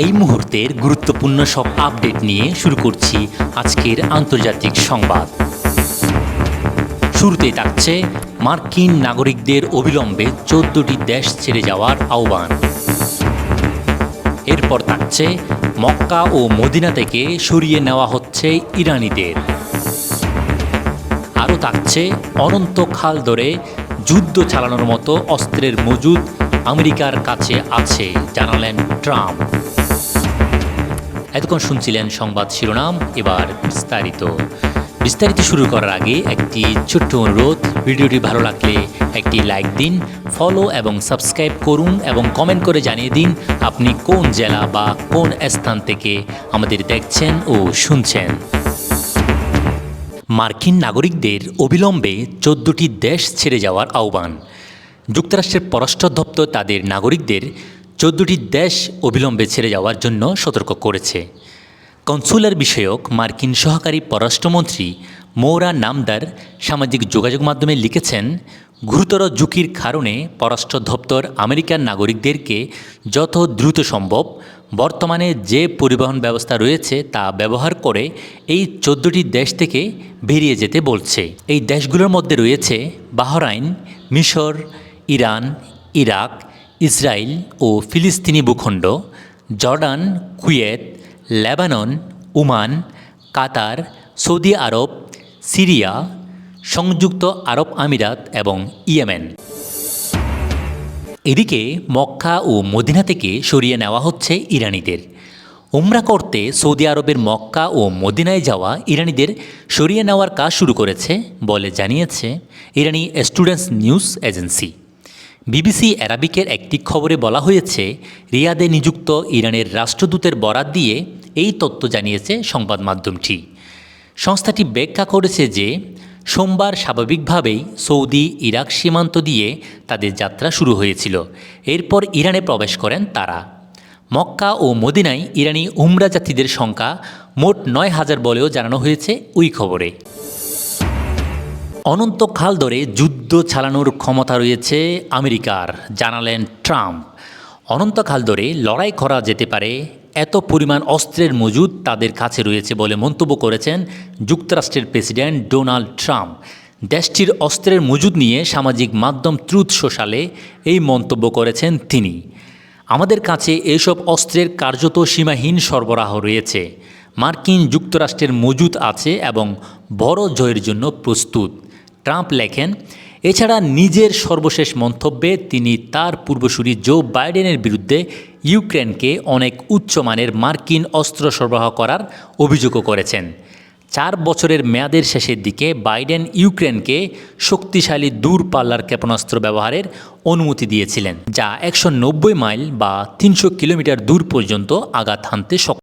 এই মুহূর্তের গুরুত্বপূর্ণ সব আপডেট নিয়ে শুরু করছি আজকের আন্তর্জাতিক সংবাদ। শুরুতেই থাকছে মার্কিন নাগরিকদের অবিলম্বে 14টি দেশ ছেড়ে যাওয়ার আহ্বান। এরপর থাকছে মক্কা ও মদিনা থেকে সরিয়ে নেওয়া হচ্ছে ইরানিদের। আরও থাকছে অনন্তকাল ধরে যুদ্ধ চালানোর মতো অস্ত্রের মজুদ আমেরিকার কাছে আছে জানালেন ট্রাম্প। এতক্ষণ শুনছিলেন সংবাদ শিরোনাম, এবার বিস্তারিত শুরু করার আগে একটি ছোট্ট অনুরোধ, ভিডিওটি ভালো লাগলে একটি লাইক দিন, ফলো এবং সাবস্ক্রাইব করুন এবং কমেন্ট করে জানিয়ে দিন আপনি কোন জেলা বা কোন স্থান থেকে আমাদের দেখছেন ও শুনছেন। মার্কিন নাগরিকদের অবিলম্বে 14টি দেশ ছেড়ে যাওয়ার আহ্বান। যুক্তরাষ্ট্রের পররাষ্ট্র দপ্তর তাদের নাগরিকদের 14টি দেশ অবিলম্বে ছেড়ে যাওয়ার জন্য সতর্ক করেছে। কনসুলার বিষয়ক মার্কিন সহকারী পররাষ্ট্রমন্ত্রী মৌরা নামদার সামাজিক যোগাযোগ মাধ্যমে লিখেছেন, গুরুতর ঝুঁকির কারণে পররাষ্ট্র দপ্তর আমেরিকার নাগরিকদেরকে যত দ্রুত সম্ভব বর্তমানে যে পরিবহন ব্যবস্থা রয়েছে তা ব্যবহার করে এই 14টি দেশ থেকে বেরিয়ে যেতে বলছে। এই দেশগুলোর মধ্যে রয়েছে বাহরাইন, মিশর, ইরান, ইরাক, ইসরায়েল ও ফিলিস্তিনি ভূখণ্ড, জর্ডান, কুয়েত, লেবানন, ওমান, কাতার, সৌদি আরব, সিরিয়া, সংযুক্ত আরব আমিরাত এবং ইয়েমেন। এদিকে মক্কা ও মদিনা থেকে সরিয়ে নেওয়া হচ্ছে ইরানিদের। উমরা করতে সৌদি আরবের মক্কা ও মদিনায় যাওয়া ইরানিদের সরিয়ে নেওয়ার কাজ শুরু করেছে বলে জানিয়েছে ইরানি স্টুডেন্টস নিউজ এজেন্সি। বিবিসি অ্যারাবিকের একটি খবরে বলা হয়েছে, রিয়াদে নিযুক্ত ইরানের রাষ্ট্রদূতের বরাত দিয়ে এই তথ্য জানিয়েছে সংবাদ মাধ্যমটি। সংস্থাটি ব্যাখ্যা করেছে যে সোমবার স্বাভাবিকভাবেই সৌদি ইরাক সীমান্ত দিয়ে তাদের যাত্রা শুরু হয়েছিল। এরপর ইরানে প্রবেশ করেন তারা। মক্কা ও মদিনায় ইরানি উমরা যাত্রীদের সংখ্যা মোট 9,000 বলেও জানানো হয়েছে ওই খবরে। অনন্তকাল ধরে যুদ্ধ চালানোর ক্ষমতা রয়েছে আমেরিকার, জানালেন ট্রাম্প। অনন্তকাল ধরে লড়াই করা যেতে পারে এত পরিমাণ অস্ত্রের মজুদ তাদের কাছে রয়েছে বলে মন্তব্য করেছেন যুক্তরাষ্ট্রের প্রেসিডেন্ট ডোনাল্ড ট্রাম্প। দেশটির অস্ত্রের মজুদ নিয়ে সামাজিক মাধ্যম ট্রুথ সোশ্যালে এই মন্তব্য করেছেন তিনি। আমাদের কাছে এসব অস্ত্রের কার্যত সীমাহীন সরবরাহ রয়েছে। মার্কিন যুক্তরাষ্ট্রের মজুদ আছে এবং বড় জয়ের জন্য প্রস্তুত, ট্রাম্প লেখেন। এছাড়া নিজের সর্বশেষ মন্তব্যে তিনি তার পূর্বসূরি জো বাইডেনের বিরুদ্ধে ইউক্রেনকে অনেক উচ্চমানের মার্কিন অস্ত্র সরবরাহ করার অভিযোগও করেছেন। 4 বছরের মেয়াদের শেষের দিকে বাইডেন ইউক্রেনকে শক্তিশালী দূরপাল্লার ক্ষেপণাস্ত্র ব্যবহারের অনুমতি দিয়েছিলেন, যা 190 মাইল বা 300 কিলোমিটার দূর পর্যন্ত আঘাত হানতে সক্ষম।